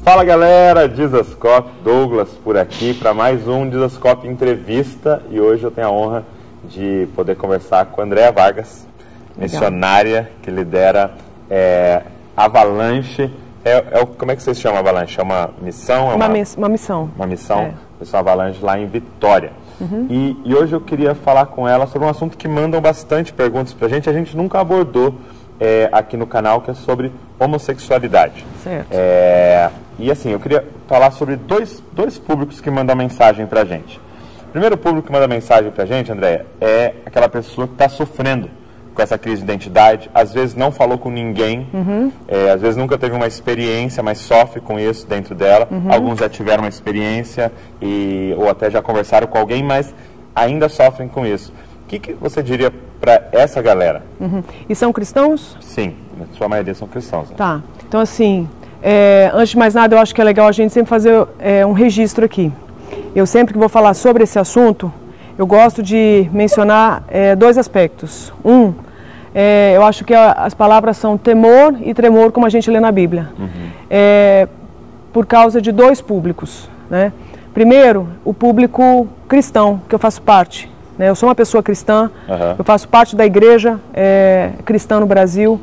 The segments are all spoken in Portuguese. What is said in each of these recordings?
Fala galera, Dizascope, Douglas por aqui para mais um Dizascope Entrevista, e hoje eu tenho a honra de poder conversar com a Andréa Vargas, missionária que lidera Avalanche. Como é que vocês chamam Avalanche? É uma missão? Uma missão. Uma missão, missão Avalanche lá em Vitória. E hoje eu queria falar com ela sobre um assunto que mandam bastante perguntas pra gente, a gente nunca abordou aqui no canal, que é sobre homossexualidade. Certo. E assim, eu queria falar sobre dois públicos que mandam mensagem pra gente. O primeiro público que manda mensagem pra gente, Andréa, é aquela pessoa que está sofrendo com essa crise de identidade, às vezes não falou com ninguém, às vezes nunca teve uma experiência, mas sofre com isso dentro dela. Alguns já tiveram uma experiência ou até já conversaram com alguém, mas ainda sofrem com isso. O que você diria para essa galera? E são cristãos? Sim, a sua maioria são cristãos. Né? Tá, então assim, antes de mais nada, eu acho que é legal a gente sempre fazer um registro aqui. Eu sempre que vou falar sobre esse assunto, eu gosto de mencionar dois aspectos. Eu acho que as palavras são temor e tremor, como a gente lê na Bíblia. Por causa de dois públicos, né? Primeiro, o público cristão, que eu faço parte. Eu sou uma pessoa cristã, eu faço parte da igreja cristã no Brasil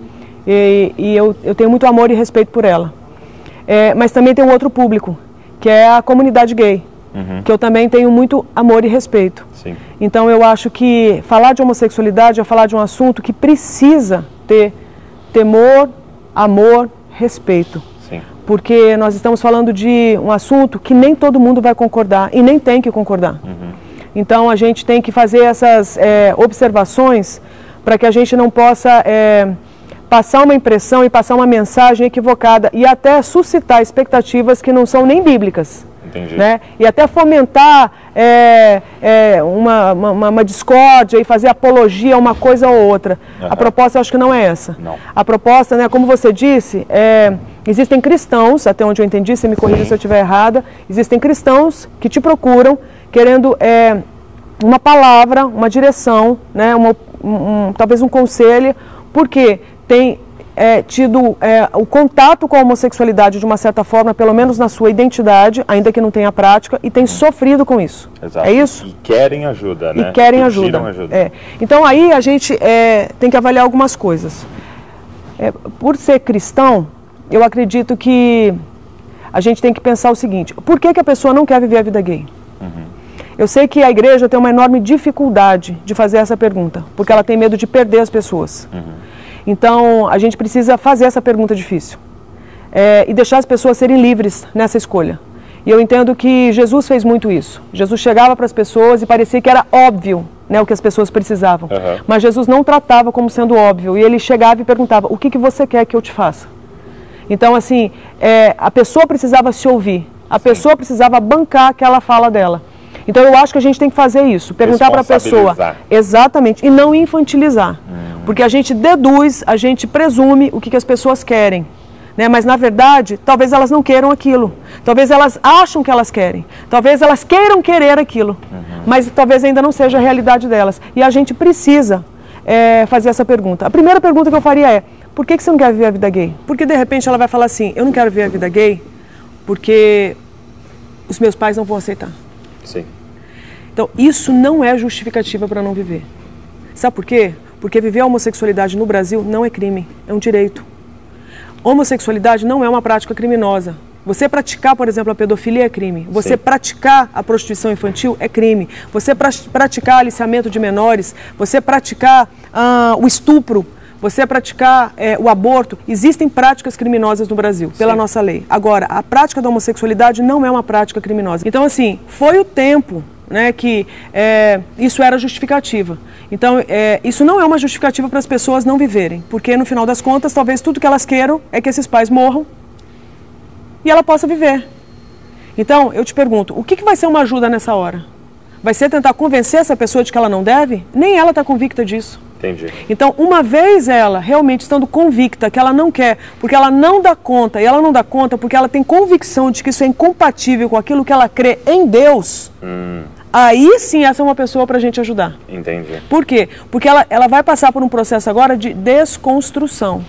e eu tenho muito amor e respeito por ela. Mas também tem um outro público, que é a comunidade gay, que eu também tenho muito amor e respeito. Sim. Então eu acho que falar de homossexualidade é falar de um assunto que precisa ter temor, amor, respeito. Sim. Porque nós estamos falando de um assunto que nem todo mundo vai concordar e nem tem que concordar. Então a gente tem que fazer essas observações para que a gente não possa passar uma impressão e passar uma mensagem equivocada e até suscitar expectativas que não são nem bíblicas. Entendi. Né? E até fomentar uma discórdia e fazer apologia a uma coisa ou outra. A proposta eu acho que não é essa. Não. A proposta, né, como você disse, existem cristãos, até onde eu entendi, você me corrija se eu estiver errada, existem cristãos que te procuram querendo uma palavra, uma direção, né, talvez um conselho, porque tem tido o contato com a homossexualidade de uma certa forma, pelo menos na sua identidade, ainda que não tenha prática, e tem sofrido com isso. Exato. É isso? E querem ajuda, né? E querem ajuda. Então aí a gente tem que avaliar algumas coisas. Por ser cristão, eu acredito que a gente tem que pensar o seguinte: por que a pessoa não quer viver a vida gay? Eu sei que a igreja tem uma enorme dificuldade de fazer essa pergunta, porque ela tem medo de perder as pessoas. Então, a gente precisa fazer essa pergunta difícil e deixar as pessoas serem livres nessa escolha. E eu entendo que Jesus fez muito isso. Jesus chegava para as pessoas e parecia que era óbvio, né, o que as pessoas precisavam. Mas Jesus não tratava como sendo óbvio. E ele chegava e perguntava: o que você quer que eu te faça? Então, assim, a pessoa precisava se ouvir. A pessoa precisava bancar aquela fala dela. Então eu acho que a gente tem que fazer isso, perguntar para a pessoa, exatamente, e não infantilizar, porque a gente deduz, a gente presume o que as pessoas querem, né? Mas na verdade, talvez elas não queiram aquilo, talvez elas acham que elas querem, talvez elas queiram querer aquilo, mas talvez ainda não seja a realidade delas, e a gente precisa fazer essa pergunta. A primeira pergunta que eu faria é: por que você não quer viver a vida gay? Porque de repente ela vai falar assim: eu não quero viver a vida gay porque os meus pais não vão aceitar. Sim. Então, isso não é justificativa para não viver. Sabe por quê? Porque viver a homossexualidade no Brasil não é crime, é um direito. Homossexualidade não é uma prática criminosa. Você praticar, por exemplo, a pedofilia é crime. Você praticar a prostituição infantil é crime. Você praticar aliciamento de menores, você praticar o estupro, você praticar o aborto. Existem práticas criminosas no Brasil, pela nossa lei. Agora, a prática da homossexualidade não é uma prática criminosa. Então, assim, foi o tempo, né, que isso era justificativa. Então, isso não é uma justificativa para as pessoas não viverem, porque no final das contas, talvez tudo que elas queiram é que esses pais morram e ela possa viver. Então, eu te pergunto, o que vai ser uma ajuda nessa hora? Vai ser tentar convencer essa pessoa de que ela não deve? Nem ela está convicta disso. Entendi. Então, uma vez ela realmente estando convicta que ela não quer, porque ela não dá conta, e ela não dá conta porque ela tem convicção de que isso é incompatível com aquilo que ela crê em Deus, aí sim essa é uma pessoa para a gente ajudar. Entendi. Por quê? Porque ela vai passar por um processo agora de desconstrução.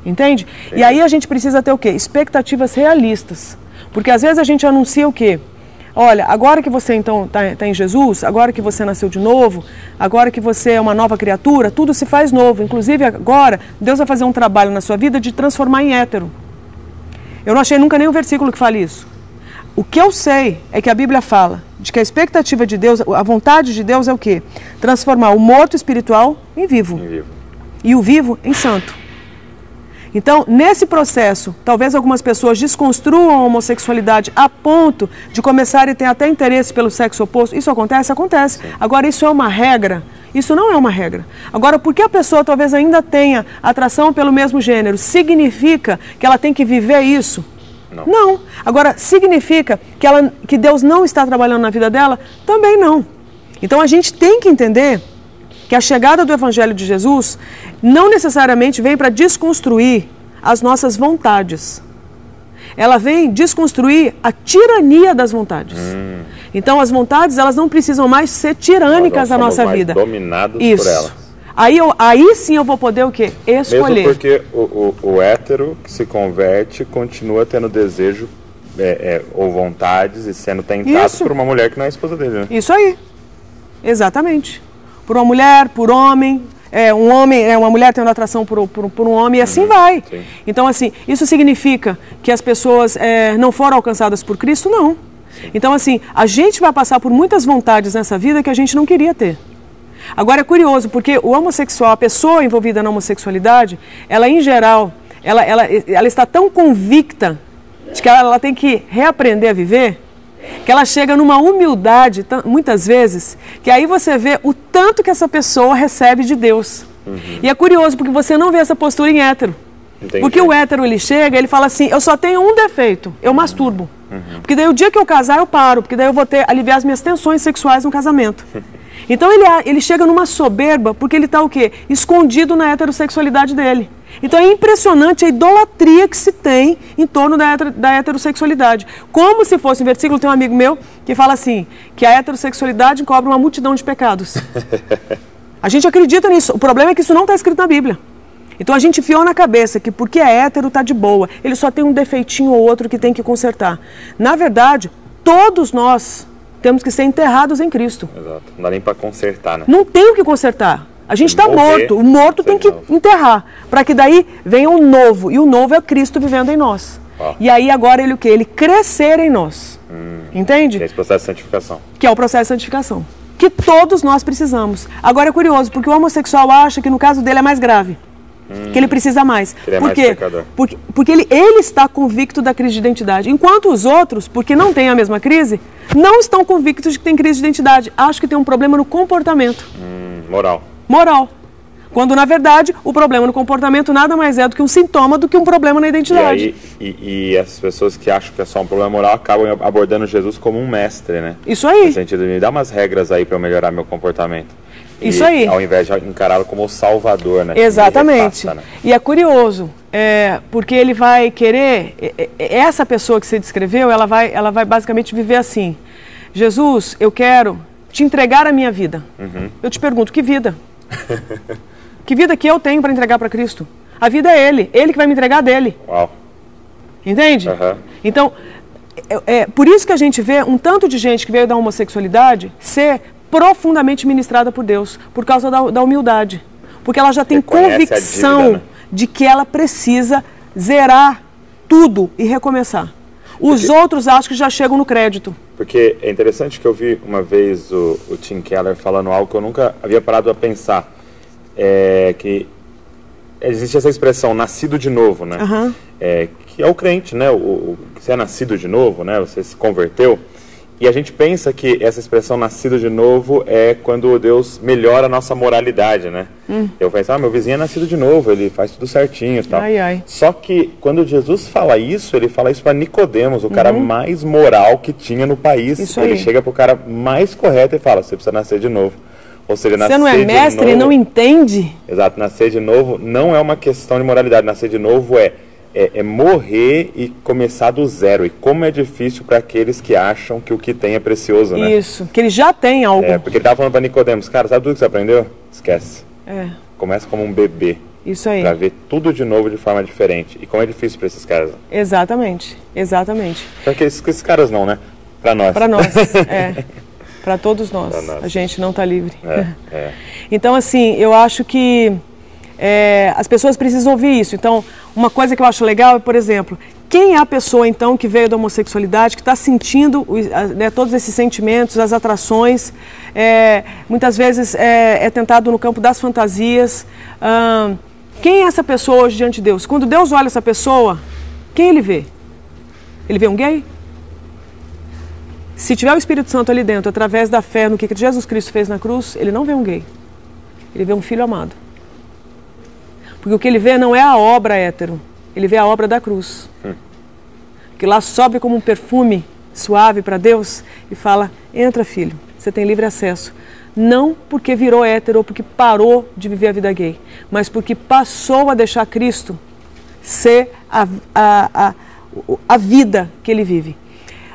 Entende? E aí a gente precisa ter o quê? Expectativas realistas. Porque às vezes a gente anuncia o quê? Olha, agora que você então está em Jesus, agora que você nasceu de novo, agora que você é uma nova criatura, tudo se faz novo. Inclusive agora, Deus vai fazer um trabalho na sua vida de transformar em hétero. Eu não achei nunca nenhum versículo que fale isso. O que eu sei é que a Bíblia fala de que a expectativa de Deus, a vontade de Deus é o quê? Transformar o morto espiritual em vivo. E o vivo em santo. Então, nesse processo, talvez algumas pessoas desconstruam a homossexualidade a ponto de começarem a ter até interesse pelo sexo oposto. Isso acontece? Acontece. Sim. Agora, isso é uma regra? Isso não é uma regra. Agora, porque a pessoa talvez ainda tenha atração pelo mesmo gênero, significa que ela tem que viver isso? Não. Agora, significa que Deus não está trabalhando na vida dela? Também não. Então, a gente tem que entender que a chegada do Evangelho de Jesus não necessariamente vem para desconstruir as nossas vontades. Ela vem desconstruir a tirania das vontades. Então, as vontades, elas não precisam mais ser tirânicas na nossa vida. Dominados por elas. Aí sim eu vou poder o quê? Escolher. Mesmo porque o hétero que se converte continua tendo desejo ou vontades e sendo tentado por uma mulher que não é a esposa dele, né? Isso aí. Exatamente. Por uma mulher, por homem, uma mulher tendo atração por um homem, e assim vai. Sim. Então, assim, isso significa que as pessoas não foram alcançadas por Cristo? Não. Sim. Então, assim, a gente vai passar por muitas vontades nessa vida que a gente não queria ter. Agora, é curioso, porque o homossexual, a pessoa envolvida na homossexualidade, ela, em geral, ela está tão convicta de que ela tem que reaprender a viver, que ela chega numa humildade, muitas vezes, que aí você vê o tanto que essa pessoa recebe de Deus. E é curioso, porque você não vê essa postura em hétero. Entendi. Porque o hétero, ele chega, ele fala assim, eu só tenho um defeito, eu masturbo. Porque daí o dia que eu casar, eu paro, porque daí eu vou aliviar as minhas tensões sexuais no casamento. Então ele chega numa soberba, porque ele está o quê? Escondido na heterossexualidade dele. Então é impressionante a idolatria que se tem em torno da heterossexualidade. Como se fosse, um versículo, tem um amigo meu que fala assim, que a heterossexualidade encobre uma multidão de pecados. A gente acredita nisso, o problema é que isso não está escrito na Bíblia. Então a gente enfiou na cabeça que porque é hétero está de boa, ele só tem um defeitinho ou outro que tem que consertar. Na verdade, todos nós temos que ser enterrados em Cristo. Exato, não dá nem para consertar, né? Não tem o que consertar. A gente está morto, o morto tem que enterrar, para que daí venha o novo, e o novo é Cristo vivendo em nós. E aí agora ele o quê? Ele crescer em nós, entende? Que é esse processo de santificação. Que é o processo de santificação, que todos nós precisamos. Agora é curioso, porque o homossexual acha que no caso dele é mais grave, que ele precisa mais. Ele é Por mais quê? pecador. Porque ele está convicto da crise de identidade, enquanto os outros, porque não têm a mesma crise, não estão convictos de que tem crise de identidade, acham que tem um problema no comportamento. Moral. Quando, na verdade, o problema no comportamento nada mais é do que um sintoma do que um problema na identidade. E essas pessoas que acham que é só um problema moral acabam abordando Jesus como um mestre, né? Isso aí. No sentido de me dar umas regras aí para eu melhorar meu comportamento. Isso aí. Ao invés de encará-lo como o salvador, né? Exatamente. Repassa, né? E é curioso, porque ele vai querer... Essa pessoa que você descreveu, ela vai basicamente viver assim. Jesus, eu quero te entregar a minha vida. Eu te pergunto, que vida? Que vida que eu tenho para entregar para Cristo? A vida é Ele que vai me entregar dele. Uau. Entende? Então, por isso que a gente vê um tanto de gente que veio da homossexualidade ser profundamente ministrada por Deus, por causa da humildade. Porque ela já tem convicção dívida, né? De que ela precisa zerar tudo e recomeçar. Os outros acham que já chegam no crédito. Porque é interessante que eu vi uma vez o Tim Keller falando algo que eu nunca havia parado a pensar. Que existe essa expressão, nascido de novo, né? Que é o crente, né? Você é nascido de novo, né? Você se converteu. E a gente pensa que essa expressão nascido de novo é quando Deus melhora a nossa moralidade, né? Eu penso, meu vizinho é nascido de novo, ele faz tudo certinho e tal. Só que quando Jesus fala isso, ele fala isso para Nicodemos, o cara mais moral que tinha no país. Ele chega pro cara mais correto e fala, você precisa nascer de novo. Ou seja, você não é mestre e não entende? Exato, nascer de novo não é uma questão de moralidade, nascer de novo é é morrer e começar do zero. E como é difícil para aqueles que acham que o que tem é precioso, né? Isso, que ele já tem algo. Porque ele estava falando para Nicodemos, cara, sabe tudo que você aprendeu? Esquece. É. Começa como um bebê. Isso aí. Para ver tudo de novo de forma diferente. E como é difícil para esses caras. Exatamente, exatamente. Para esses caras não, né? Para nós. Para nós, para todos nós. A gente não está livre. Então, assim, eu acho que as pessoas precisam ouvir isso. Então, uma coisa que eu acho legal é, por exemplo, quem é a pessoa, então, que veio da homossexualidade, que está sentindo todos esses sentimentos, as atrações, muitas vezes é tentado no campo das fantasias. Quem é essa pessoa hoje diante de Deus? Quando Deus olha essa pessoa, quem ele vê? Ele vê um gay? Se tiver o Espírito Santo ali dentro, através da fé no que Jesus Cristo fez na cruz, ele não vê um gay. Ele vê um filho amado. Porque o que ele vê não é a obra hétero, ele vê a obra da cruz. Que lá sobe como um perfume suave para Deus e fala, entra filho, você tem livre acesso. Não porque virou hétero ou porque parou de viver a vida gay, mas porque passou a deixar Cristo ser a vida que ele vive.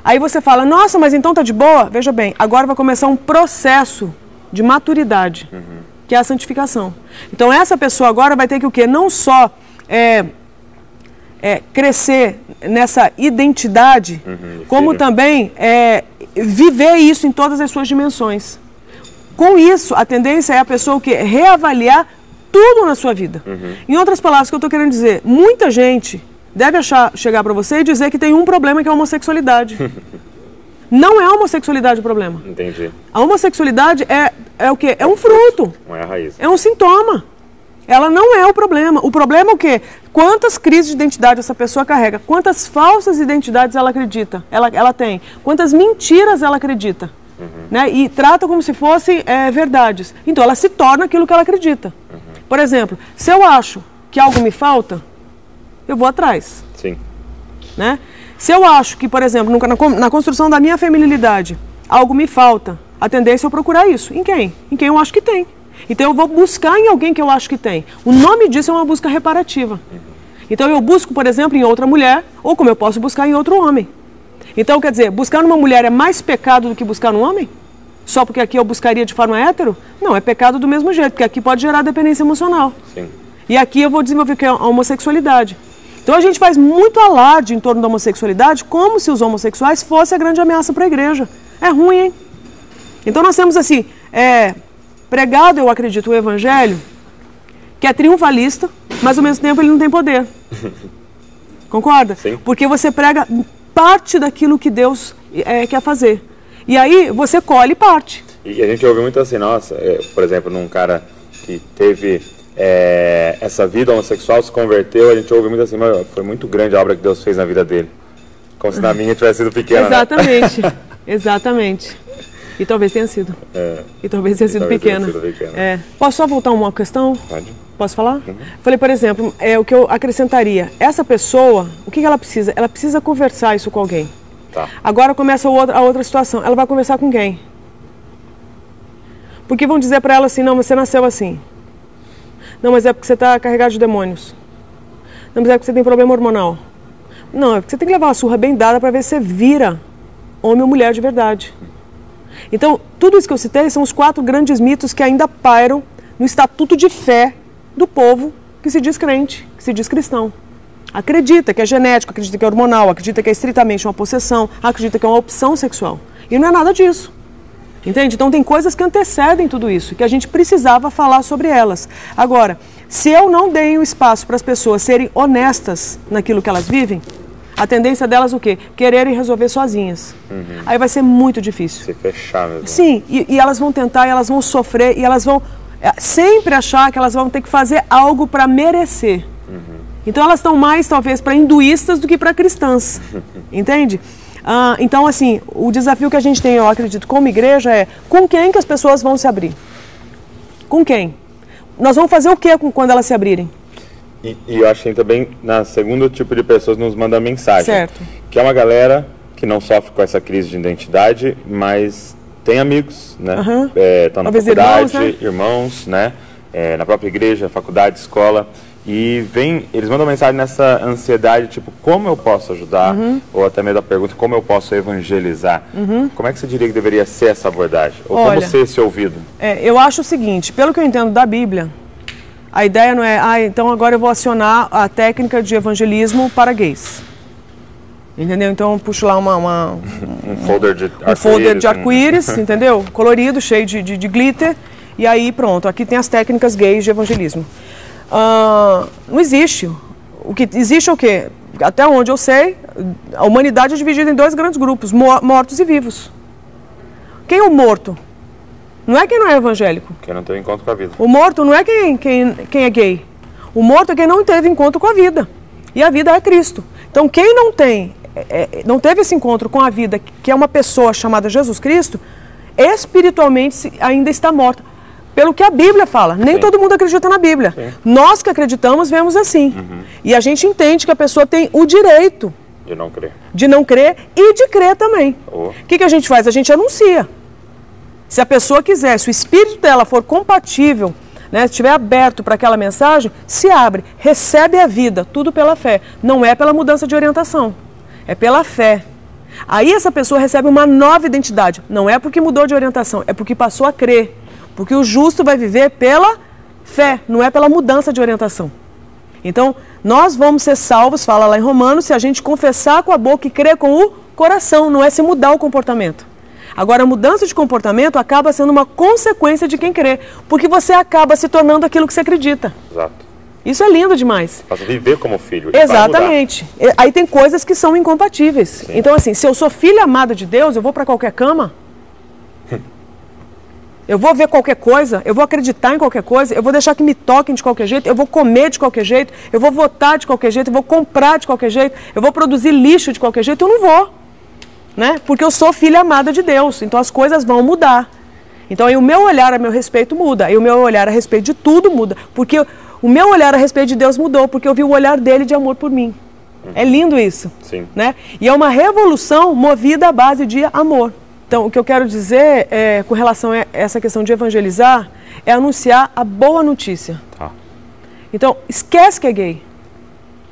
Aí você fala, nossa, mas então tá de boa? Veja bem, agora vai começar um processo de maturidade. Que é a santificação. Então essa pessoa agora vai ter que o quê? Não só crescer nessa identidade, como também viver isso em todas as suas dimensões. Com isso, a tendência é a pessoa o quê? Reavaliar tudo na sua vida. Em outras palavras, o que eu estou querendo dizer, muita gente deve chegar para você e dizer que tem um problema que é a homossexualidade. Não é a homossexualidade o problema. Entendi. A homossexualidade é o quê? É um fruto. Não é a raiz. É um sintoma. Ela não é o problema. O problema é o quê? Quantas crises de identidade essa pessoa carrega? Quantas falsas identidades ela acredita? Ela tem? Quantas mentiras ela acredita? Né? E trata como se fossem verdades. Então ela se torna aquilo que ela acredita. Por exemplo, se eu acho que algo me falta, eu vou atrás. Sim. Né? Se eu acho que, por exemplo, na construção da minha feminilidade, algo me falta, a tendência é eu procurar isso. Em quem? Em quem eu acho que tem. Então eu vou buscar em alguém que eu acho que tem. O nome disso é uma busca reparativa. Então eu busco, por exemplo, em outra mulher, ou como eu posso buscar em outro homem. Então, quer dizer, buscar numa mulher é mais pecado do que buscar num homem? Só porque aqui eu buscaria de forma hétero? Não, é pecado do mesmo jeito, porque aqui pode gerar dependência emocional. Sim. E aqui eu vou desenvolver a homossexualidade. Então a gente faz muito alarde em torno da homossexualidade, como se os homossexuais fossem a grande ameaça para a igreja. É ruim, hein? Então nós temos assim, pregado, eu acredito, o evangelho, que é triunfalista, mas ao mesmo tempo ele não tem poder. Concorda? Sim. Porque você prega parte daquilo que Deus quer fazer. E aí você colhe parte. E a gente ouve muito assim, nossa, por exemplo, num cara que teve essa vida homossexual, se converteu, a gente ouve muito assim, mas foi muito grande a obra que Deus fez na vida dele. Como se na minha tivesse sido pequena. Exatamente, né? Exatamente. E talvez tenha sido. E talvez tenha sido pequena. Posso só voltar uma questão? Pode. Posso falar? Falei, por exemplo, o que eu acrescentaria. Essa pessoa, o que ela precisa? Ela precisa conversar isso com alguém. Tá. Agora começa a outra situação. Ela vai conversar com quem? Porque vão dizer para ela assim, não, mas você nasceu assim. Não, mas é porque você está carregado de demônios. Não, mas é porque você tem problema hormonal. Não, é porque você tem que levar uma surra bem dada para ver se você vira homem ou mulher de verdade. Então, tudo isso que eu citei são os 4 grandes mitos que ainda pairam no estatuto de fé do povo que se diz crente, que se diz cristão. Acredita que é genético, acredita que é hormonal, acredita que é estritamente uma possessão, acredita que é uma opção sexual. E não é nada disso. Entende? Então tem coisas que antecedem tudo isso, que a gente precisava falar sobre elas. Agora, se eu não dei o espaço para as pessoas serem honestas naquilo que elas vivem, a tendência delas o quê? Quererem resolver sozinhas. Aí vai ser muito difícil. Se fechar mesmo. Sim, e elas vão tentar, e elas vão sofrer, e elas vão sempre achar que elas vão ter que fazer algo para merecer. Então elas estão mais, talvez, para hinduístas do que para cristãs. Entende? Então, assim, o desafio que a gente tem, eu acredito, como igreja é com quem que as pessoas vão se abrir? Com quem? Nós vamos fazer o que quando elas se abrirem? E eu acho que também, na segundo tipo de pessoas, nos manda mensagem. Certo. Que é uma galera que não sofre com essa crise de identidade, mas tem amigos, né? Estão na faculdade, irmãos, né? Na própria igreja, faculdade, escola. E eles mandam mensagem nessa ansiedade, tipo, como eu posso ajudar? Ou até mesmo a pergunta, como eu posso evangelizar? Como é que você diria que deveria ser essa abordagem? Ou como ser esse ouvido? Eu acho o seguinte, pelo que eu entendo da Bíblia, a ideia não é, então agora eu vou acionar a técnica de evangelismo para gays. Entendeu? Então eu puxo lá um folder de arco-íris, entendeu? Colorido, cheio de glitter. E aí pronto, aqui tem as técnicas gays de evangelismo. Não existe. O que existe é o quê? Até onde eu sei, a humanidade é dividida em dois grandes grupos, mortos e vivos. Quem é o morto? Não é quem não é evangélico. Quem não teve encontro com a vida. O morto não é quem é gay. O morto é quem não teve encontro com a vida. E a vida é Cristo. Então quem não teve esse encontro com a vida, que é uma pessoa chamada Jesus Cristo, espiritualmente ainda está morta. Pelo que a Bíblia fala. Nem todo mundo acredita na Bíblia. Sim. Nós que acreditamos, vemos assim. E a gente entende que a pessoa tem o direito de não crer. De não crer e de crer também. O que a gente faz? A gente anuncia. Se a pessoa quiser, se o espírito dela for compatível, né, estiver aberto para aquela mensagem, se abre, recebe a vida, tudo pela fé. Não é pela mudança de orientação, é pela fé. Aí essa pessoa recebe uma nova identidade. Não é porque mudou de orientação, é porque passou a crer. Porque o justo vai viver pela fé, não é pela mudança de orientação. Então, nós vamos ser salvos, fala lá em Romanos, se a gente confessar com a boca e crer com o coração, não é se mudar o comportamento. Agora, a mudança de comportamento acaba sendo uma consequência de quem crê, porque você acaba se tornando aquilo que você acredita. Exato. Isso é lindo demais. Passa a viver como filho. Exatamente. Aí tem coisas que são incompatíveis. Sim. Então, assim, se eu sou filha amada de Deus, eu vou para qualquer cama? Eu vou ver qualquer coisa, eu vou acreditar em qualquer coisa, eu vou deixar que me toquem de qualquer jeito, eu vou comer de qualquer jeito, eu vou votar de qualquer jeito, eu vou comprar de qualquer jeito, eu vou produzir lixo de qualquer jeito, eu não vou. Né? Porque eu sou filha amada de Deus, então as coisas vão mudar. Então aí o meu olhar a meu respeito muda, aí o meu olhar a respeito de tudo muda, porque o meu olhar a respeito de Deus mudou, porque eu vi o olhar dele de amor por mim. É lindo isso. Sim. Né? E é uma revolução movida à base de amor. Então, o que eu quero dizer, com relação a essa questão de evangelizar, é anunciar a boa notícia. Tá. Então, esquece que é gay.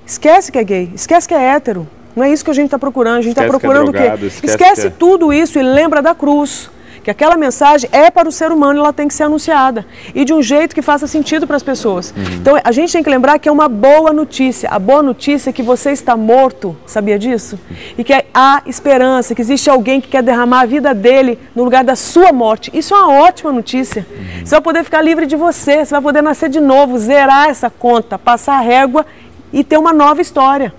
Esquece que é gay. Esquece que é hétero. Não é isso que a gente está procurando. A gente está procurando o quê? Esquece tudo isso e lembra da cruz. Que aquela mensagem é para o ser humano e ela tem que ser anunciada. E de um jeito que faça sentido para as pessoas. Então, a gente tem que lembrar que é uma boa notícia. A boa notícia é que você está morto, sabia disso? E que há esperança, que existe alguém que quer derramar a vida dele no lugar da sua morte. Isso é uma ótima notícia. Você vai poder ficar livre de você vai poder nascer de novo, zerar essa conta, passar a régua e ter uma nova história.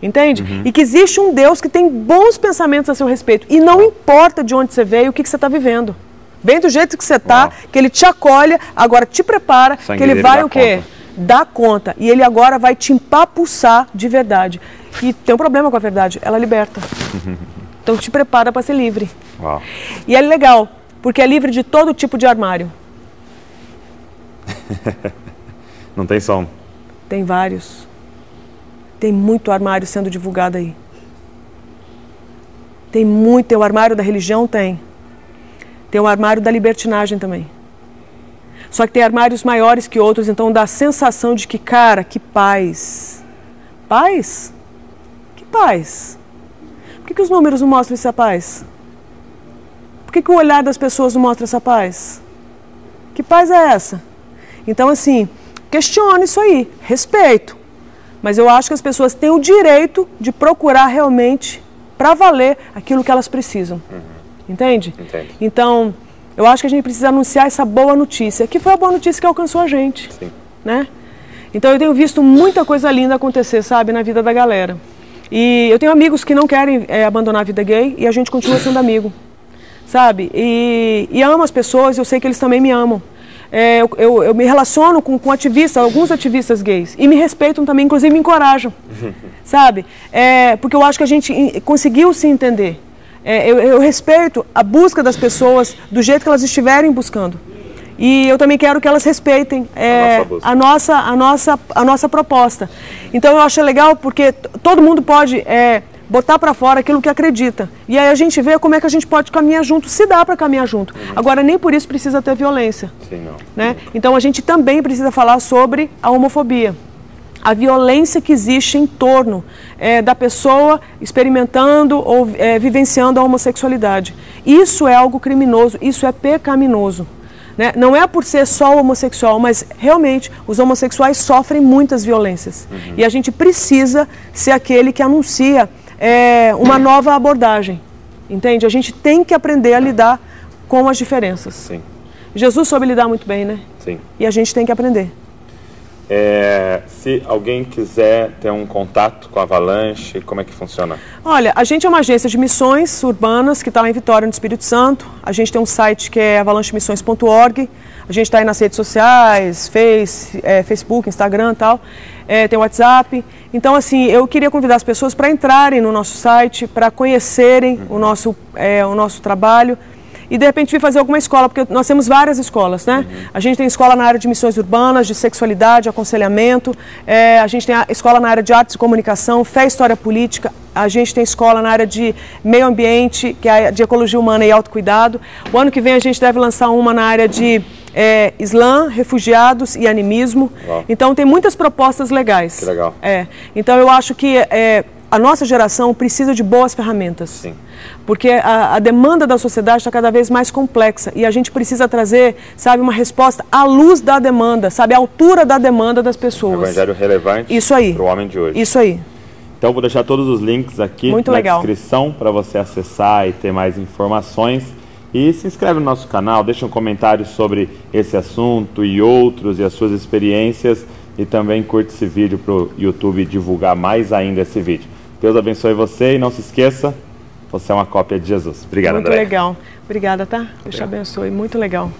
Entende? E que existe um Deus que tem bons pensamentos a seu respeito. E não importa de onde você veio, o que você está vivendo. Bem do jeito que você está, que ele te acolhe, agora te prepara, que ele vai o quê? Dar conta. E ele agora vai te empapuçar de verdade. E tem um problema com a verdade, ela liberta. Então te prepara para ser livre. Uau. E é legal, porque é livre de todo tipo de armário. Não tem som. Tem vários. Tem muito armário sendo divulgado aí. Tem muito. Tem o armário da religião? Tem. Tem o armário da libertinagem também. Só que tem armários maiores que outros, então dá a sensação de que, cara, que paz. Paz? Que paz? Por que os números não mostram essa paz? Por que o olhar das pessoas não mostra essa paz? Que paz é essa? Então, assim, questione isso aí. Respeito. Mas eu acho que as pessoas têm o direito de procurar realmente, para valer, aquilo que elas precisam. Entende? Entendo. Então, eu acho que a gente precisa anunciar essa boa notícia, que foi a boa notícia que alcançou a gente. Sim. Né? Então, eu tenho visto muita coisa linda acontecer, sabe, na vida da galera. E eu tenho amigos que não querem abandonar a vida gay e a gente continua sendo amigo. Sabe? E amo as pessoas, eu sei que eles também me amam. Eu me relaciono com ativistas, alguns ativistas gays, e me respeitam também, inclusive me encorajam, sabe? Porque eu acho que a gente conseguiu se entender. Eu respeito a busca das pessoas do jeito que elas estiverem buscando. E eu também quero que elas respeitem a nossa proposta. Então eu acho legal porque todo mundo pode botar para fora aquilo que acredita. E aí a gente vê como é que a gente pode caminhar junto, se dá para caminhar junto. Agora, nem por isso precisa ter violência. Sim, não. Né? Então a gente também precisa falar sobre a homofobia. a violência que existe em torno da pessoa experimentando ou vivenciando a homossexualidade. Isso é algo criminoso, isso é pecaminoso. Né? Não é por ser só homossexual, mas realmente os homossexuais sofrem muitas violências. E a gente precisa ser aquele que anuncia uma nova abordagem. Entende? A gente tem que aprender a lidar com as diferenças. Sim. Jesus soube lidar muito bem, né? Sim. E a gente tem que aprender. Se alguém quiser ter um contato com a Avalanche, como é que funciona? Olha, a gente é uma agência de missões urbanas que está lá em Vitória, no Espírito Santo. A gente tem um site que é avalanchemissões.org. A gente está aí nas redes sociais, Facebook, Instagram e tal. Tem WhatsApp. Então, assim, eu queria convidar as pessoas para entrarem no nosso site, para conhecerem o nosso trabalho. E, de repente, vir fazer alguma escola, porque nós temos várias escolas, né? A gente tem escola na área de missões urbanas, de sexualidade, aconselhamento. A gente tem a escola na área de artes e comunicação, fé e história política. A gente tem escola na área de meio ambiente, que é de ecologia humana e autocuidado. O ano que vem a gente deve lançar uma na área de Islã, refugiados e animismo. Uau. Então, tem muitas propostas legais. Que legal. Então, eu acho que a nossa geração precisa de boas ferramentas. Sim. Porque a demanda da sociedade está cada vez mais complexa e a gente precisa trazer, sabe, uma resposta à luz da demanda, sabe, à altura da demanda das pessoas. Um evangelho relevante para o homem de hoje. Isso aí. Então, vou deixar todos os links aqui na descrição para você acessar e ter mais informações. E se inscreve no nosso canal, deixa um comentário sobre esse assunto e outros e as suas experiências. E também curte esse vídeo para o YouTube divulgar mais ainda esse vídeo. Deus abençoe você e não se esqueça, você é uma cópia de Jesus. Obrigado, André. Muito legal. Obrigada, tá? Deus te abençoe. Muito legal.